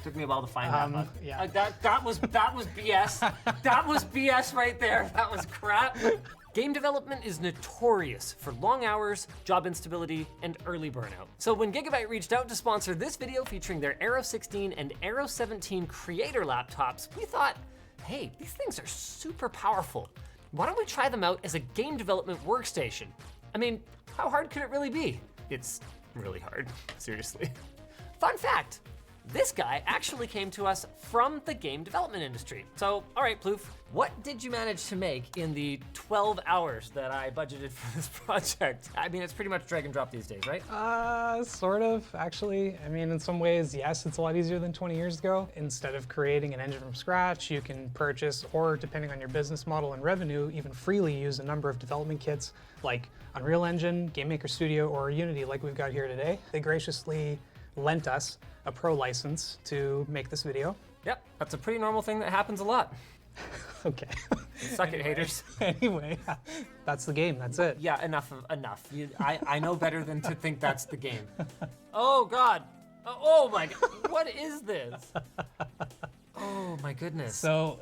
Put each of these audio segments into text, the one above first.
Took me a while to find that, but yeah. that was BS. That was BS right there. That was crap. Game development is notorious for long hours, job instability, and early burnout. So when Gigabyte reached out to sponsor this video featuring their Aero 16 and Aero 17 creator laptops, we thought, hey, these things are super powerful. Why don't we try them out as a game development workstation? I mean, how hard could it really be? It's really hard, seriously. Fun fact, this guy actually came to us from the game development industry. So, all right, Plouffe, what did you manage to make in the 12 hours that I budgeted for this project? I mean, it's pretty much drag and drop these days, right? Sort of, actually. I mean, in some ways, yes, it's a lot easier than 20 years ago. Instead of creating an engine from scratch, you can purchase, or depending on your business model and revenue, even freely use a number of development kits like Unreal Engine, Game Maker Studio, or Unity like we've got here today. They graciously lent us a pro license to make this video. Yep, that's a pretty normal thing that happens a lot. Okay. Suck it, haters. Anyway, that's the game, that's it. Yeah, enough. I know better than to think that's the game. Oh God, oh my God, what is this? Oh my goodness. So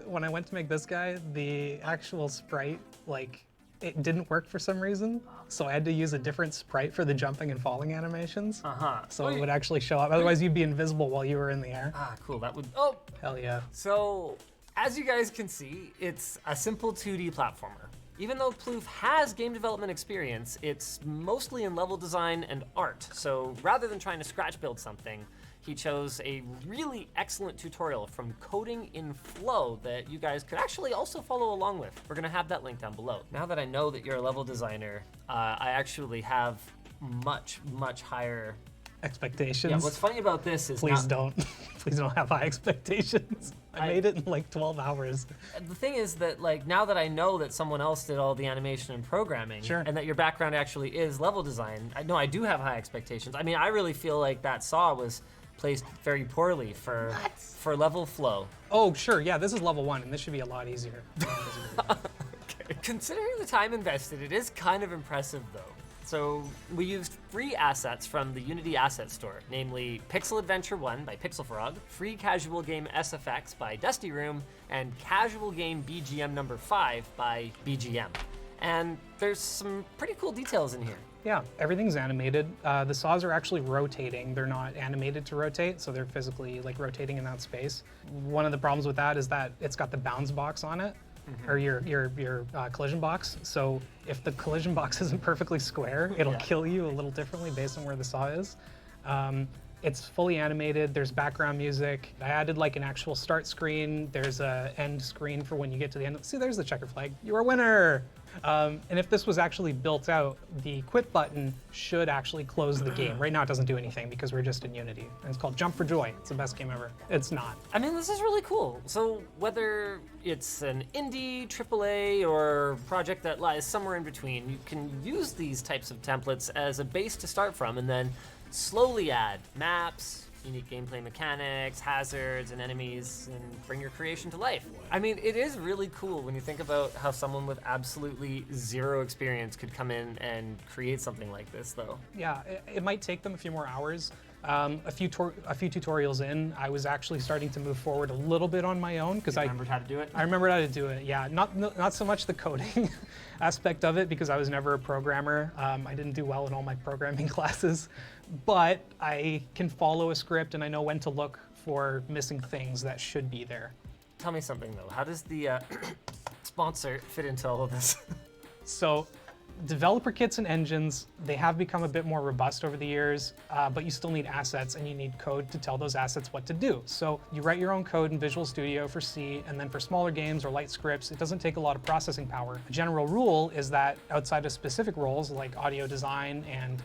when I went to make this guy, the actual sprite, like, it didn't work for some reason, so I had to use a different sprite for the jumping and falling animations. So it would actually show up. Otherwise, you'd be invisible while you were in the air. Ah, cool. That would. Oh, hell yeah. So, as you guys can see, it's a simple 2D platformer. Even though Plouffe has game development experience, it's mostly in level design and art. So rather than trying to scratch build something, he chose a really excellent tutorial from Coding in Flow that you guys could actually also follow along with. We're gonna have that link down below. Now that I know that you're a level designer, I actually have much, much higher expectations. Yeah, what's funny about this is please don't have high expectations. I made it in like 12 hours. The thing is that, like, now that I know that someone else did all the animation and programming, sure, and that your background actually is level design, I know I do have high expectations. I mean, I really feel like that saw was placed very poorly for level flow. Oh, sure, yeah, this is level 1, and this should be a lot easier. Okay. Considering the time invested, it is kind of impressive, though. So we used free assets from the Unity Asset Store, namely Pixel Adventure 1 by Pixel Frog, Free Casual Game SFX by Dusty Room, and Casual Game BGM number 5 by BGM. And there's some pretty cool details in here. Yeah, everything's animated. The saws are actually rotating. They're not animated to rotate, so they're physically like rotating in that space. One of the problems with that is that it's got the bounds box on it. Or your collision box. So if the collision box isn't perfectly square, it'll kill you a little differently based on where the saw is. It's fully animated. There's background music. I added like an actual start screen. There's a end screen for when you get to the end. See, there's the checker flag. You're a winner. And if this was actually built out, the quit button should actually close the game. Right now it doesn't do anything because we're just in Unity. And it's called Jump for Joy. It's the best game ever. It's not. I mean, this is really cool. So whether it's an indie, AAA, or project that lies somewhere in between, you can use these types of templates as a base to start from and then slowly add maps, unique gameplay mechanics, hazards, and enemies, and bring your creation to life. I mean, it is really cool when you think about how someone with absolutely zero experience could come in and create something like this, though. Yeah, it might take them a few more hours. A few tutorials in, I was actually starting to move forward a little bit on my own because I remembered how to do it. I remembered how to do it. Yeah, not so much the coding aspect of it because I was never a programmer. I didn't do well in all my programming classes, but I can follow a script and I know when to look for missing things that should be there. Tell me something though. How does the sponsor fit into all of this? So, developer kits and engines, they have become a bit more robust over the years, but you still need assets and you need code to tell those assets what to do. So you write your own code in Visual Studio for C, and then for smaller games or light scripts, it doesn't take a lot of processing power. A general rule is that outside of specific roles like audio design and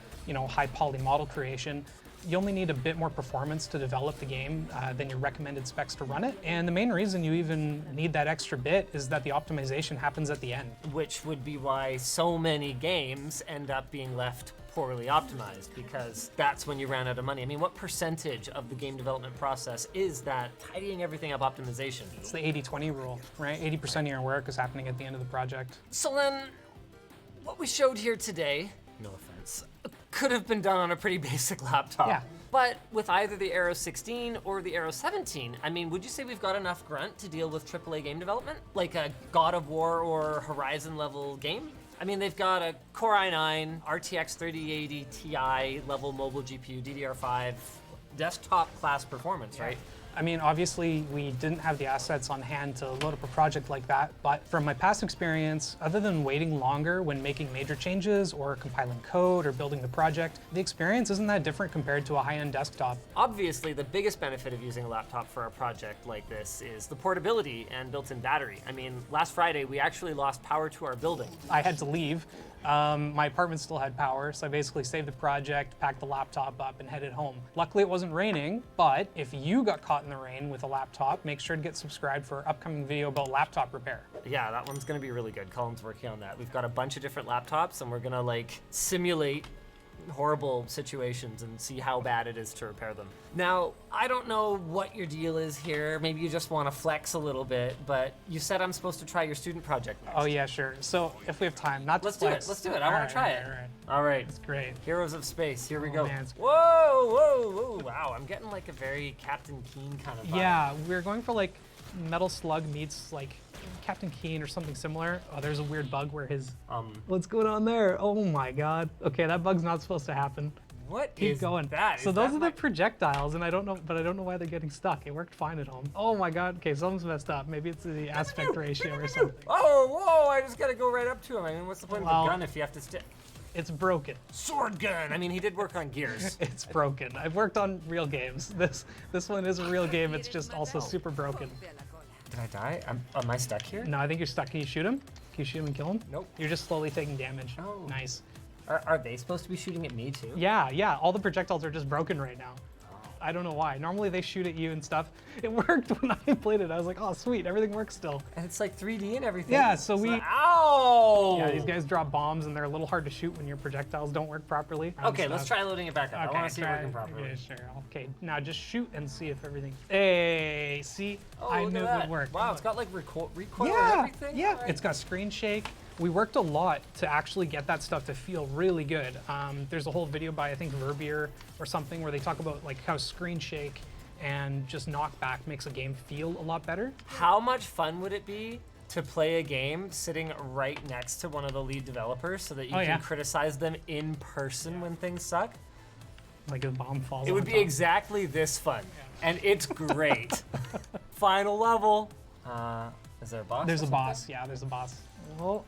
high poly model creation, you only need a bit more performance to develop the game than your recommended specs to run it. And the main reason you even need that extra bit is that the optimization happens at the end. Which would be why so many games end up being left poorly optimized, because that's when you ran out of money. I mean, what percentage of the game development process is that tidying everything up optimization? It's the 80-20 rule, right? 80% of your work is happening at the end of the project. So then, what we showed here today, no offense, could have been done on a pretty basic laptop. Yeah. But with either the Aero 16 or the Aero 17, I mean, would you say we've got enough grunt to deal with AAA game development? Like a God of War or Horizon level game? I mean, they've got a Core i9, RTX 3080 Ti level mobile GPU, DDR5, desktop class performance, right? I mean, obviously, we didn't have the assets on hand to load up a project like that, but from my past experience, other than waiting longer when making major changes or compiling code or building the project, the experience isn't that different compared to a high-end desktop. Obviously, the biggest benefit of using a laptop for a project like this is the portability and built-in battery. I mean, last Friday, we actually lost power to our building. I had to leave. My apartment still had power, so I basically saved the project, packed the laptop up, and headed home. Luckily, it wasn't raining, but if you got caught in the rain with a laptop, make sure to get subscribed for our upcoming video about laptop repair. Yeah, that one's gonna be really good. Colin's working on that. We've got a bunch of different laptops, and we're gonna like simulate horrible situations and see how bad it is to repair them. Now, I don't know what your deal is here. Maybe you just want to flex a little bit, but you said I'm supposed to try your student project next. Oh yeah, sure. So if we have time, not to Let's do flex. it. Let's do it. I want to try it. All right. It's great. Heroes of Space. Here we Oh, go. man, it's- Whoa, whoa, whoa! Wow, I'm getting like a very Captain Keen kind of vibe. Yeah, we're going for like Metal Slug meets like Captain Keen or something similar. Oh, there's a weird bug where his. What's going on there? Oh my God. Okay, that bug's not supposed to happen. What Keep is going. that? So Is those that are the projectiles, and I don't know why they're getting stuck. It worked fine at home. Oh my God. Okay, something's messed up. Maybe it's the aspect ratio or something. Oh, whoa! I just gotta go right up to him. I mean, what's the point of Well- a gun if you have to stick? It's broken. Sword gun. I mean, he did work on Gears. It's broken. I've worked on real games. This one is a real game. It's just also super broken. Did I die? Am I stuck here? No, I think you're stuck. Can you shoot him? Can you shoot him and kill him? Nope. You're just slowly taking damage. Oh. Nice. Are they supposed to be shooting at me too? Yeah. All the projectiles are just broken right now. I don't know why. Normally they shoot at you and stuff. It worked when I played it. I was like, oh sweet, everything works still. And it's like 3D and everything. Yeah, so we. Ow! Yeah, these guys drop bombs and they're a little hard to shoot when your projectiles don't work properly. Okay, let's try loading it back up. I want to see it try- working properly. Okay, sure. Okay, now just shoot and see if everything. Hey, see, I look knew at it that. would work. Wow, it's got like recoil and Yeah, everything. yeah. All right. It's got screen shake. We worked a lot to actually get that stuff to feel really good. There's a whole video by I think Verbier or something where they talk about like how screen shake and just knockback makes a game feel a lot better. How much fun would it be to play a game sitting right next to one of the lead developers so that you can yeah. criticize them in person when things suck? Like a bomb falls. It would on be top. exactly this fun, and it's great. Final level. Is there a boss? There's or a something? boss. Yeah, there's a boss. Oh.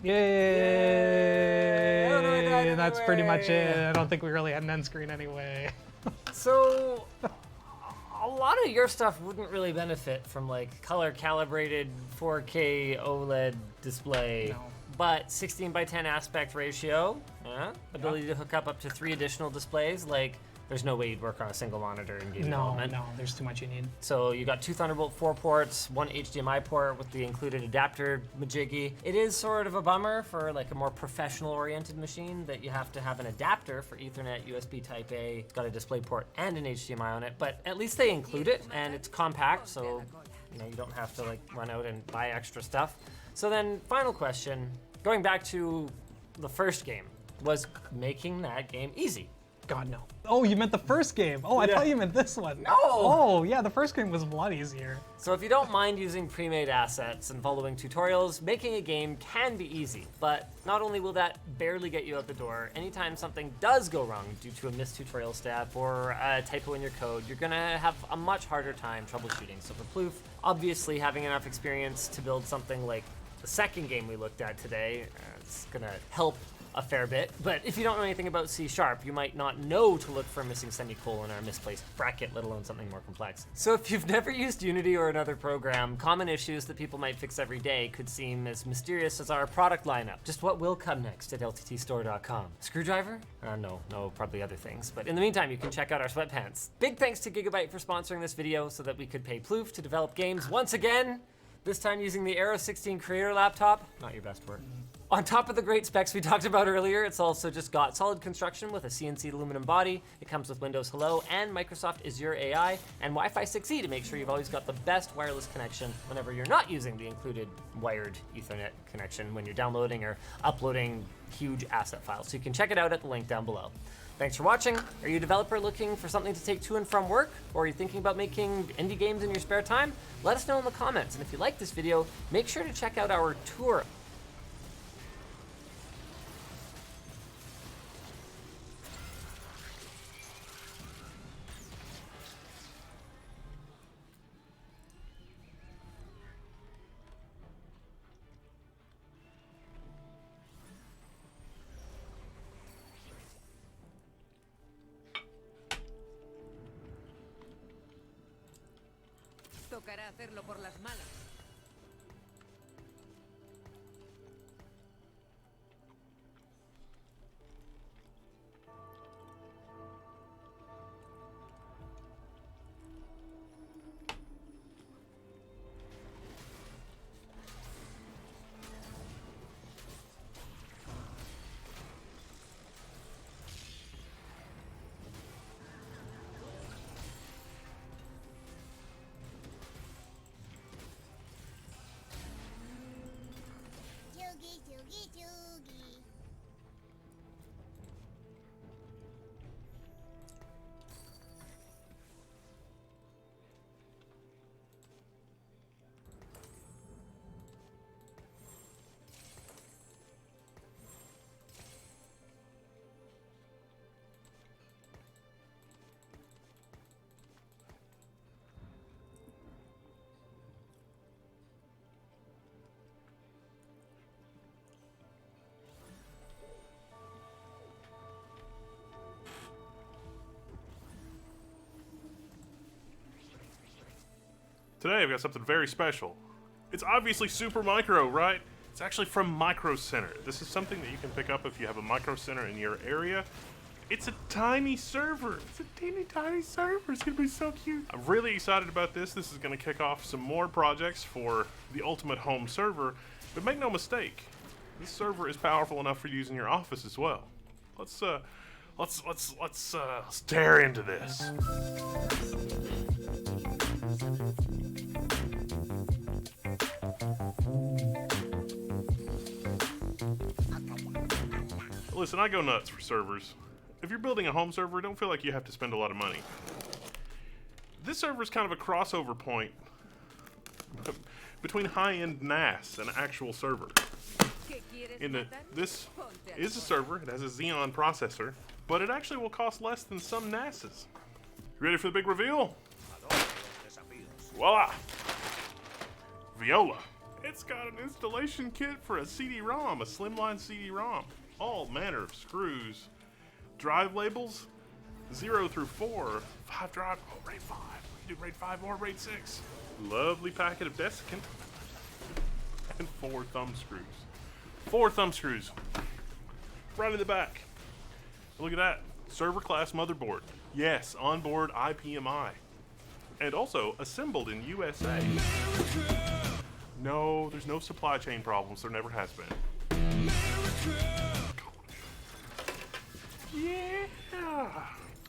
Yay! Oh, no, I died That's pretty much it. anyway. I don't think we really had an end screen anyway. So, a lot of your stuff wouldn't really benefit from like color calibrated 4K OLED display. No. But 16 by 10 aspect ratio, ability to hook up to 3 additional displays, like there's no way you'd work on a single monitor in game development. No, there's too much you need. So you got 2 Thunderbolt 4 ports, 1 HDMI port with the included adapter majiggy. It is sort of a bummer for like a more professional oriented machine that you have to have an adapter for Ethernet, USB Type A. It's got a display port and an HDMI on it, but at least they include it and it's compact, so you don't have to like run out and buy extra stuff. So then final question, going back to the first game, was making that game easy? God, no. Oh, you meant the first game. Oh, I Yeah. thought you meant this one. No! Oh, yeah, the first game was a lot easier. So if you don't mind using pre-made assets and following tutorials, making a game can be easy, but not only will that barely get you out the door, anytime something does go wrong due to a missed tutorial step or a typo in your code, you're gonna have a much harder time troubleshooting. So for Ploof, obviously having enough experience to build something like the second game we looked at today, it's gonna help a fair bit, but if you don't know anything about C#, you might not know to look for a missing semicolon or a misplaced bracket, let alone something more complex. So if you've never used Unity or another program, common issues that people might fix every day could seem as mysterious as our product lineup. Just what will come next at lttstore.com? Screwdriver? No, probably other things. But in the meantime, you can check out our sweatpants. Big thanks to Gigabyte for sponsoring this video so that we could pay Ploof to develop games once again, this time using the Aero 16 Creator laptop. Not your best work. On top of the great specs we talked about earlier, it's also just got solid construction with a CNC aluminum body. It comes with Windows Hello and Microsoft Azure AI and Wi-Fi 6E to make sure you've always got the best wireless connection whenever you're not using the included wired Ethernet connection when you're downloading or uploading huge asset files. So you can check it out at the link down below. Thanks for watching. Are you a developer looking for something to take to and from work? Or are you thinking about making indie games in your spare time? Let us know in the comments. And if you like this video, make sure to check out our tour. Tocará hacerlo por las malas. Today I've got something very special. It's obviously super micro, right? It's actually from Micro Center. This is something that you can pick up if you have a Micro Center in your area. It's a tiny server. It's a teeny tiny server. It's gonna be so cute. I'm really excited about this. This is gonna kick off some more projects for the ultimate home server. But make no mistake, this server is powerful enough for use in your office as well. Let's tear into this. Listen, I go nuts for servers. If you're building a home server, don't feel like you have to spend a lot of money. This server is kind of a crossover point between high-end NAS and an actual server. This is a server, it has a Xeon processor, but it actually will cost less than some NASs. You ready for the big reveal? Voila! Viola. It's got an installation kit for a CD-ROM, a slimline CD-ROM. All manner of screws. Drive labels, 0 through 4. 5 drive, oh, RAID 5. We can do RAID 5 or RAID 6. Lovely packet of desiccant. And 4 thumb screws. 4 thumb screws. Right in the back. Look at that. Server class motherboard. Yes, onboard IPMI. And also assembled in USA. No, there's no supply chain problems. There never has been. Yeah!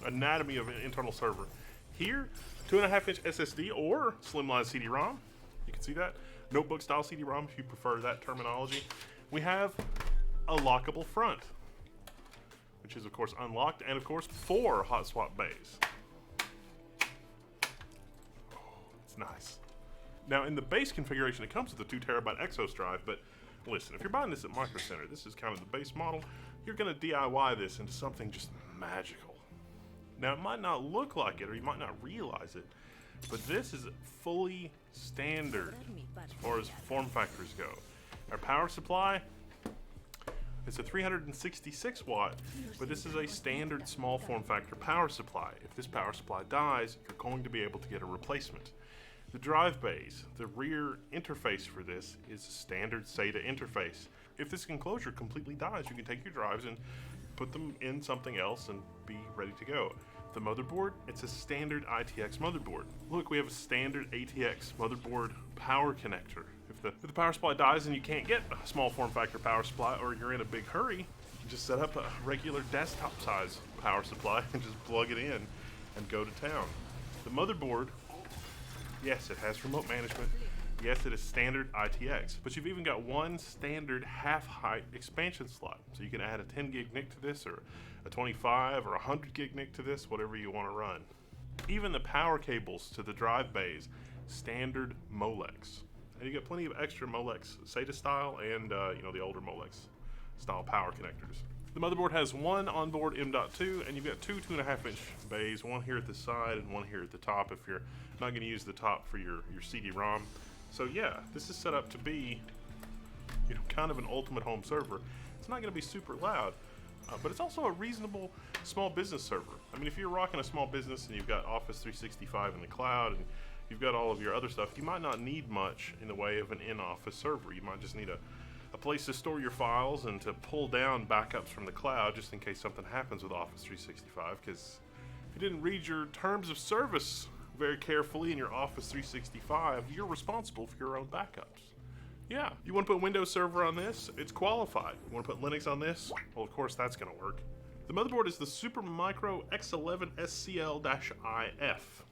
Anatomy of an internal server. Here, 2.5-inch SSD or slimline CD-ROM. You can see that. Notebook style CD-ROM if you prefer that terminology. We have a lockable front, which is of course unlocked, and of course 4 hot swap bays. Oh, it's nice. Now in the base configuration, it comes with a 2TB Exos drive, but listen, if you're buying this at Micro Center, this is kind of the base model. You're gonna DIY this into something just magical. Now it might not look like it, or you might not realize it, but this is fully standard as far as form factors go. Our power supply, it's a 366 watt, but this is a standard small form factor power supply. If this power supply dies, you're going to be able to get a replacement. The drive bays, the rear interface for this is a standard SATA interface. If this enclosure completely dies, you can take your drives and put them in something else and be ready to go. The motherboard, it's a standard ITX motherboard. Look, we have a standard ATX motherboard power connector. If the power supply dies and you can't get a small form factor power supply, or you're in a big hurry, you just set up a regular desktop size power supply and just plug it in and go to town. The motherboard, yes, it has remote management, Yes, it is standard ITX, but you've even got one standard half-height expansion slot. So you can add a 10 gig NIC to this, or a 25 or 100 gig NIC to this, whatever you want to run. Even the power cables to the drive bays, standard Molex. And you get plenty of extra Molex SATA style and the older Molex style power connectors. The motherboard has one onboard M.2, and you've got two 2.5-inch bays, one here at the side and one here at the top if you're not going to use the top for your CD-ROM. So yeah, this is set up to be, kind of an ultimate home server. It's not going to be super loud, but it's also a reasonable small business server. I mean, if you're rocking a small business and you've got Office 365 in the cloud and you've got all of your other stuff, you might not need much in the way of an in-office server. You might just need a place to store your files and to pull down backups from the cloud just in case something happens with Office 365, because if you didn't read your terms of service very carefully in your Office 365, you're responsible for your own backups. Yeah, you want to put Windows Server on this? It's qualified. You want to put Linux on this? Well, of course that's going to work. The motherboard is the Supermicro X11 SCL-IF.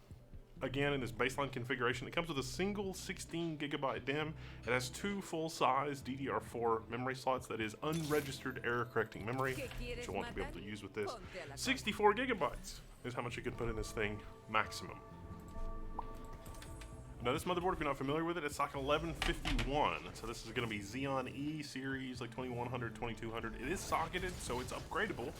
Again, in this baseline configuration, it comes with a single 16GB DIMM. It has two full-size DDR4 memory slots that is unregistered error-correcting memory, which you'll want to be able to use with this. 64GB is how much you can put in this thing maximum. Now this motherboard, if you're not familiar with it, it's like an 1151. So this is going to be Xeon E series, like 2100, 2200. It is socketed, so it's upgradable.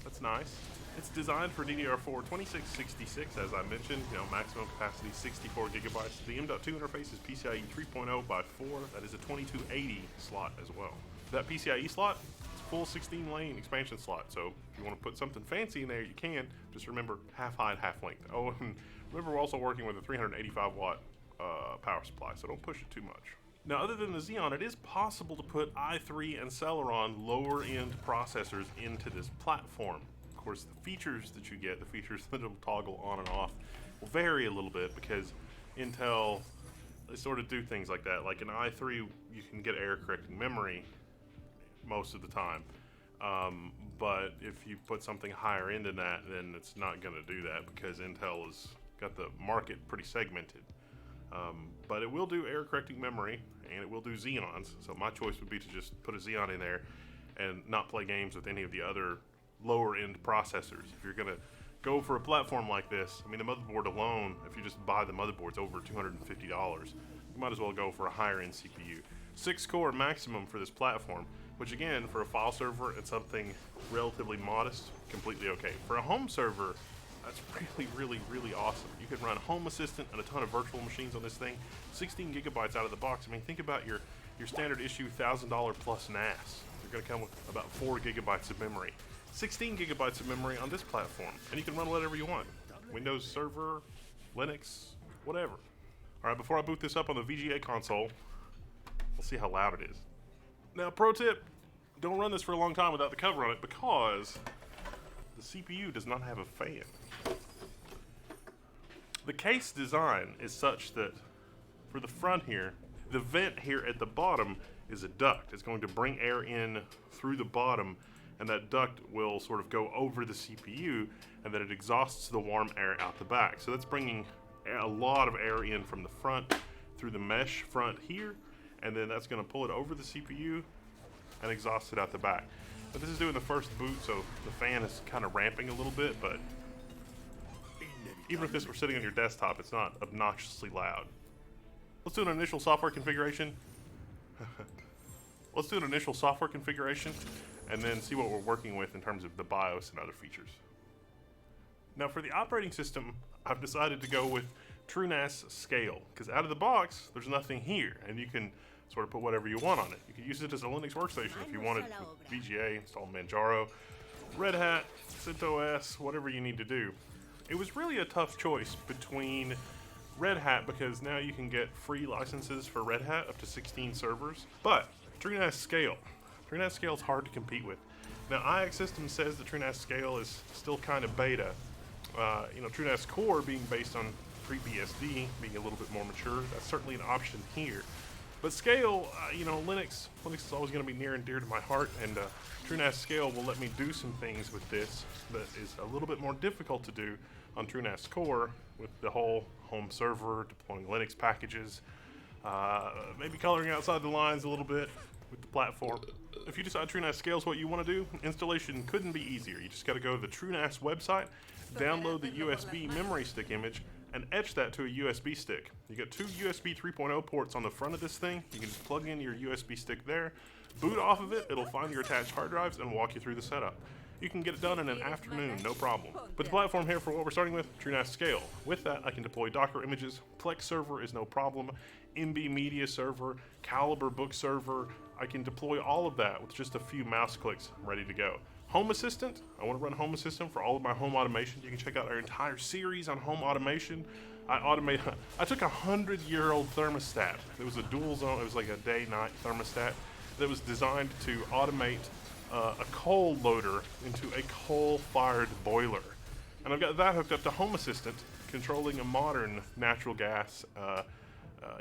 That's nice. It's designed for DDR4 2666, as I mentioned. Maximum capacity 64GB. The M.2 interface is PCIe 3.0 by 4. That is a 2280 slot as well. That PCIe slot, it's a full 16-lane expansion slot. So if you want to put something fancy in there, you can. Just remember, half height, half length. Oh, and remember, we're also working with a 385-watt power supply, so don't push it too much. Now, other than the Xeon, it is possible to put i3 and Celeron lower-end processors into this platform. Of course, the features that you get, the features that will toggle on and off, will vary a little bit because Intel, they sort of do things like that. Like an i3, you can get error-correcting memory most of the time. But if you put something higher end than that, then it's not going to do that because Intel has got the market pretty segmented. But it will do error-correcting memory, and it will do Xeons. So my choice would be to just put a Xeon in there and not play games with any of the other lower-end processors. If you're going to go for a platform like this, I mean, the motherboard alone, if you just buy the motherboard, it's over $250. You might as well go for a higher-end CPU. 6-core maximum for this platform, which again, for a file server and something relatively modest, completely okay. For a home server, that's really awesome. You could run Home Assistant and a ton of virtual machines on this thing. 16GB out of the box. I mean, think about your standard issue $1,000 plus NAS. You're going to come with about 4GB of memory. 16GB of memory on this platform, and you can run whatever you want. Windows Server, Linux, whatever. All right, before I boot this up on the VGA console, we'll see how loud it is. Now, pro tip, don't run this for a long time without the cover on it because the CPU does not have a fan. The case design is such that for the front here, the vent here at the bottom is a duct. It's going to bring air in through the bottom, and that duct will sort of go over the CPU, and then it exhausts the warm air out the back. So that's bringing a lot of air in from the front through the mesh front here, and then that's going to pull it over the CPU and exhaust it out the back. But this is doing the first boot, so the fan is kind of ramping a little bit, but even if this were sitting on your desktop, it's not obnoxiously loud. Let's do an initial software configuration. And then see what we're working with in terms of the BIOS and other features. Now for the operating system, I've decided to go with TrueNAS Scale, because out of the box, there's nothing here, and you can sort of put whatever you want on it. You could use it as a Linux workstation if you wanted with VGA, install Manjaro, Red Hat, CentOS, whatever you need to do. It was really a tough choice between Red Hat, because now you can get free licenses for Red Hat up to 16 servers, but TrueNAS Scale is hard to compete with. Now IX Systems says the TrueNAS Scale is still kind of beta. TrueNAS Core being based on FreeBSD, being a little bit more mature, that's certainly an option here. But Scale, Linux is always going to be near and dear to my heart, and TrueNAS Scale will let me do some things with this that is a little bit more difficult to do on TrueNAS Core with the whole home server, deploying Linux packages, maybe coloring outside the lines a little bit with the platform. If you decide TrueNAS scales what you want to do, installation couldn't be easier. You just got to go to the TrueNAS website, download the USB memory stick image, and etch that to a USB stick. You got two USB 3.0 ports on the front of this thing. You can just plug in your USB stick there, boot off of it, it'll find your attached hard drives and walk you through the setup. You can get it done in an afternoon, no problem. But the platform here for what we're starting with, TrueNAS Scale. With that, I can deploy Docker images, Plex server is no problem, MB Media server, Calibre book server. I can deploy all of that with just a few mouse clicks, ready to go. Home Assistant, I want to run Home Assistant for all of my home automation. You can check out our entire series on home automation. I took a 100-year-old thermostat. It was a dual zone, it was like a day-night thermostat that was designed to automate a coal loader into a coal-fired boiler. And I've got that hooked up to Home Assistant, controlling a modern natural gas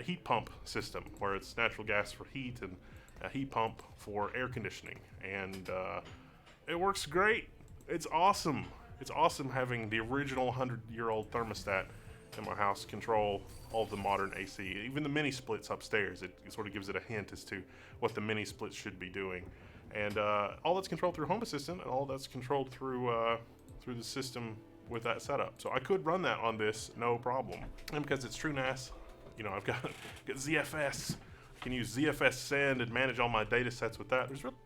heat pump system, where it's natural gas for heat and a heat pump for air conditioning. And it works great. It's awesome. It's awesome having the original 100-year-old thermostat in my house control all the modern AC. Even the mini splits upstairs, it sort of gives it a hint as to what the mini splits should be doing. And all that's controlled through Home Assistant, and all that's controlled through the system with that setup. So I could run that on this, no problem. And because it's TrueNAS, you know, I've got ZFS. I can use ZFS Send and manage all my data sets with that. There's really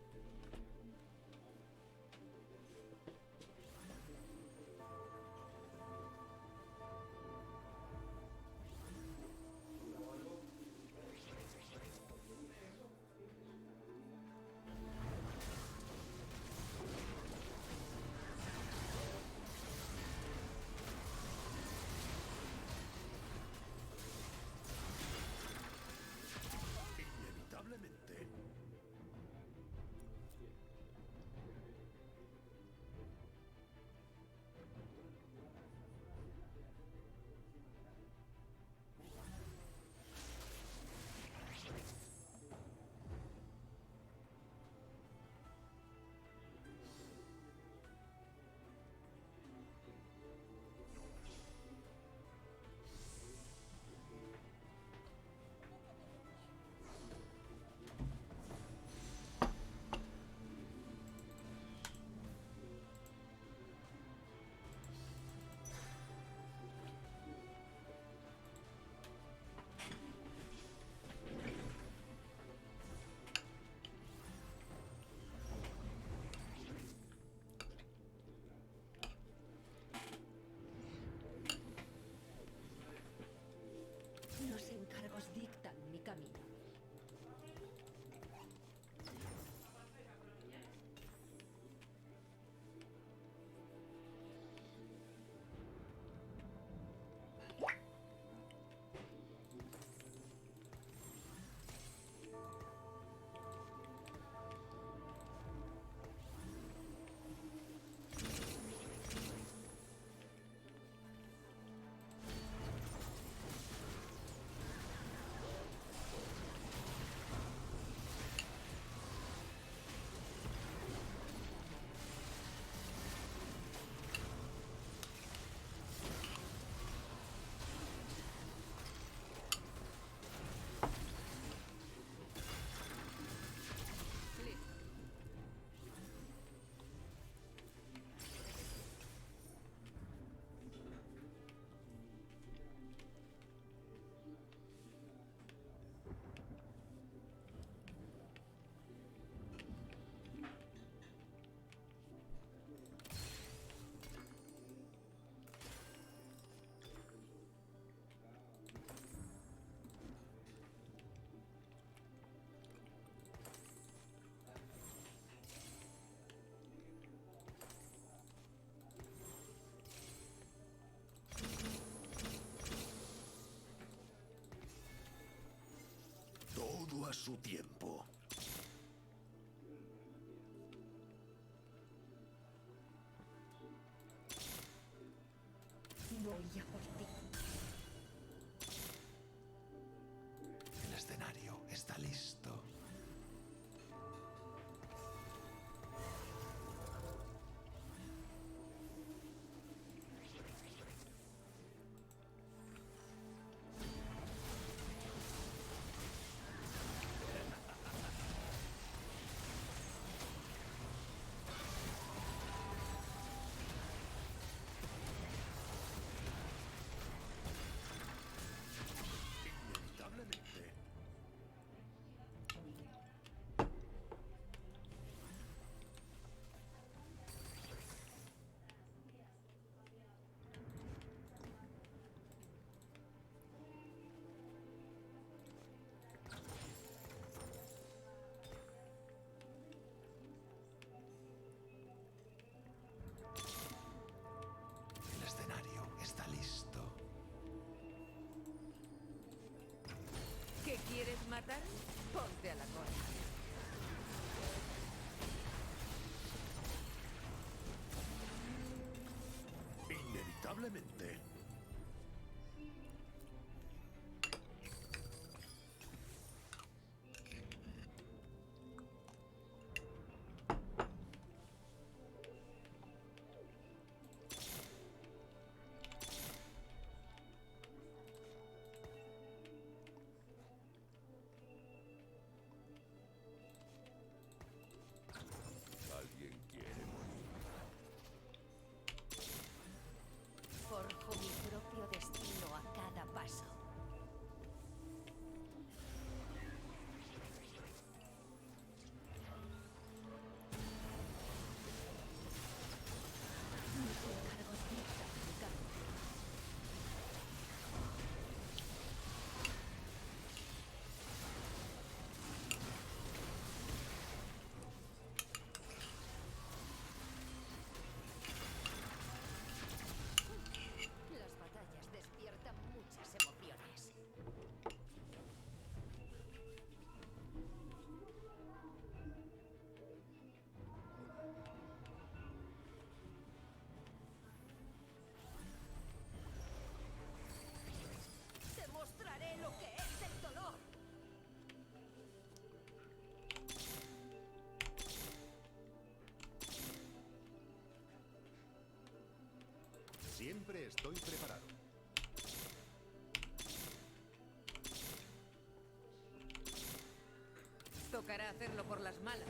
Los encargos dictan mi camino. Todo a su tiempo. Voy a por ti. El escenario está listo. matar? Ponte a la cola. Inevitablemente. ¿Alguien quiere morir? Forjo mi propio destino a cada paso. Mis encargos dictan mi camino. Las batallas despiertan muchas emociones. Te mostraré lo que es el dolor. Siempre estoy preparado. Tocará hacerlo por las malas.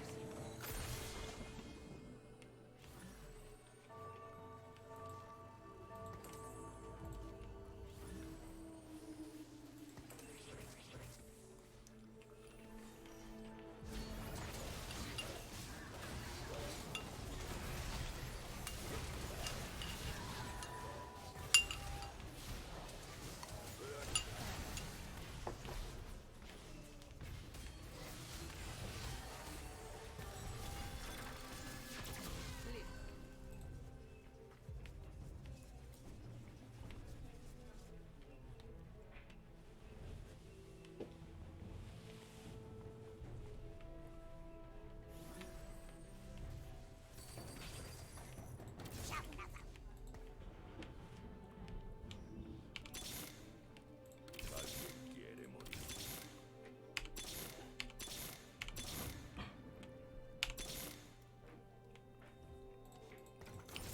¿Alguien quiere morir?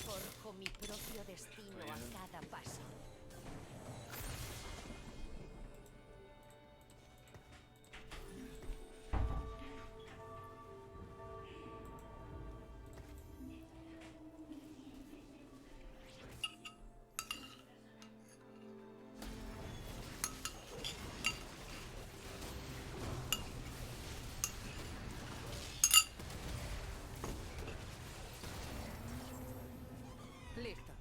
Forjo mi propio destino a cada paso. Listo.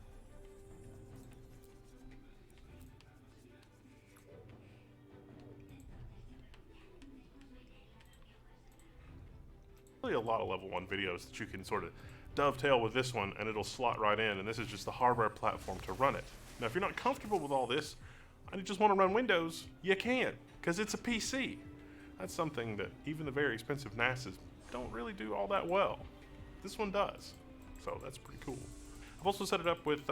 Really a lot of level 1 videos that you can sort of dovetail with this one and it'll slot right in, and this is just the hardware platform to run it. Now if you're not comfortable with all this and you just want to run Windows, you can, because it's a PC. That's something that even the very expensive NASs don't really do all that well. This one does, so that's pretty cool. I've also set it up with,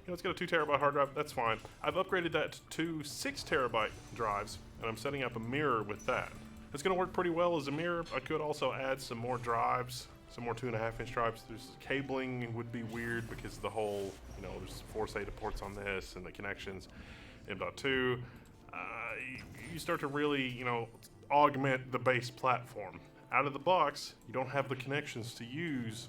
it's got a 2 terabyte hard drive, that's fine. I've upgraded that to 6 terabyte drives, and I'm setting up a mirror with that. It's going to work pretty well as a mirror. I could also add some more drives, some more 2.5-inch drives. There's cabling would be weird because the whole, there's 4 SATA ports on this and the connections, M.2. You start to really, augment the base platform. Out of the box, you don't have the connections to use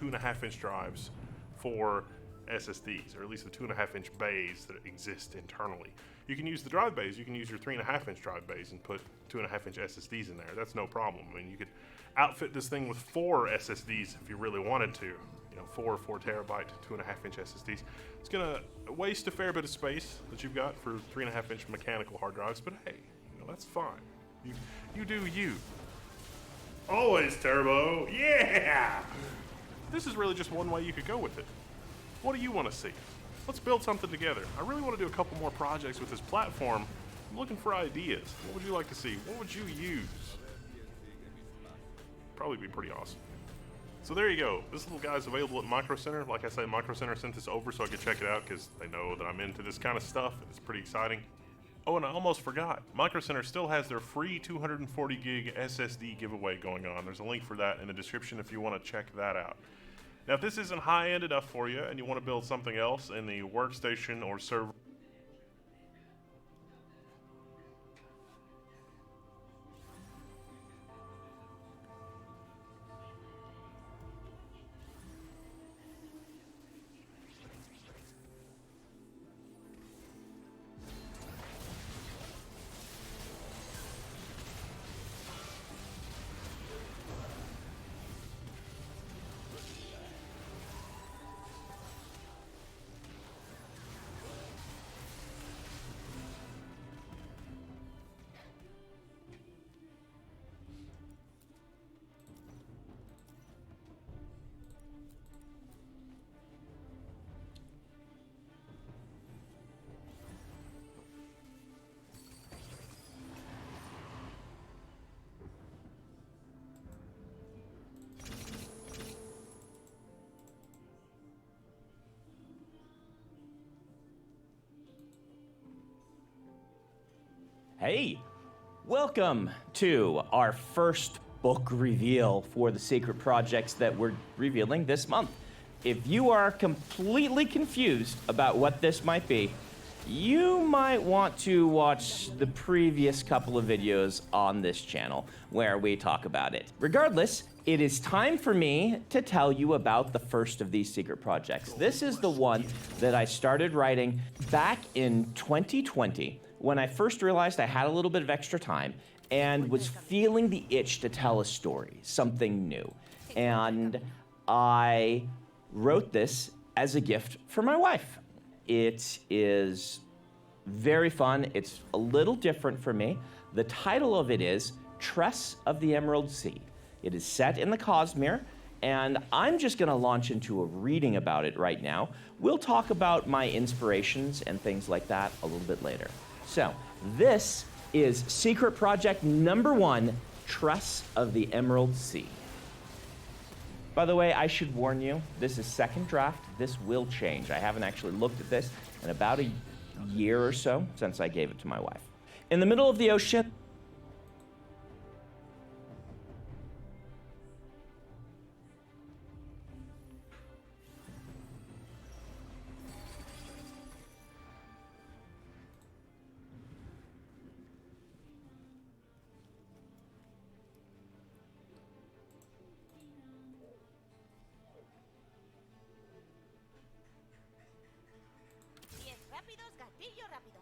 2.5-inch drives for SSDs, or at least the 2.5-inch bays that exist internally. You can use the drive bays, you can use your 3.5-inch drive bays and put 2.5-inch SSDs in there. That's no problem. I mean, you could outfit this thing with 4 SSDs if you really wanted to. 4 terabyte, 2.5-inch SSDs. It's gonna waste a fair bit of space that you've got for 3.5-inch mechanical hard drives, but hey, that's fine. You do you. Always turbo, yeah! This is really just one way you could go with it. What do you want to see? Let's build something together. I really want to do a couple more projects with this platform I'm looking for ideas. What would you like to see? What would you use? Probably be pretty awesome. So there you go. This little guy's available at Micro Center. Like I say, Micro Center sent this over so I could check it out because they know that I'm into this kind of stuff. It's pretty exciting. Oh, and I almost forgot. Micro Center still has their free 240 gig SSD giveaway going on. There's a link for that in the description if you want to check that out. Now, if this isn't high-end enough for you and you want to build something else in the workstation or server, Hey, welcome to our first book reveal for the secret projects that we're revealing this month. If you are completely confused about what this might be, you might want to watch the previous couple of videos on this channel where we talk about it. Regardless, it is time for me to tell you about the first of these secret projects. This is the one that I started writing back in 2020 when I first realized I had a little bit of extra time and was feeling the itch to tell a story, something new. And I wrote this as a gift for my wife. It is very fun. It's a little different for me. The title of it is Tress of the Emerald Sea. It is set in the Cosmere, and I'm just gonna launch into a reading about it right now. We'll talk about my inspirations and things like that a little bit later. So, this is secret project number 1, Tress of the Emerald Sea. By the way, I should warn you, this is second draft. This will change. I haven't actually looked at this in about a year or so since I gave it to my wife. In the middle of the ocean, Pies rápidos, gatillo rápido.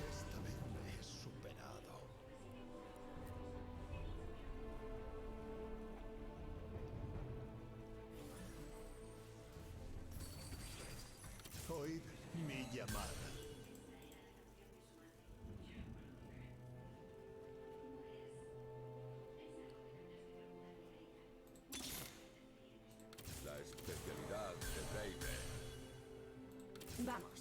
Esta vez me he superado. Oíd mi llamada. La especialidad de Baby. Vamos.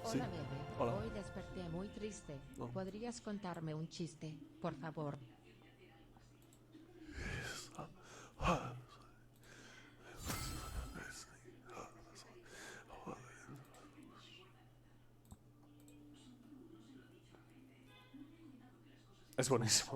Sí. Hola, bebé. Hola. Hoy desperté muy triste. No. ¿Podrías contarme un chiste, por favor? Es buenísimo.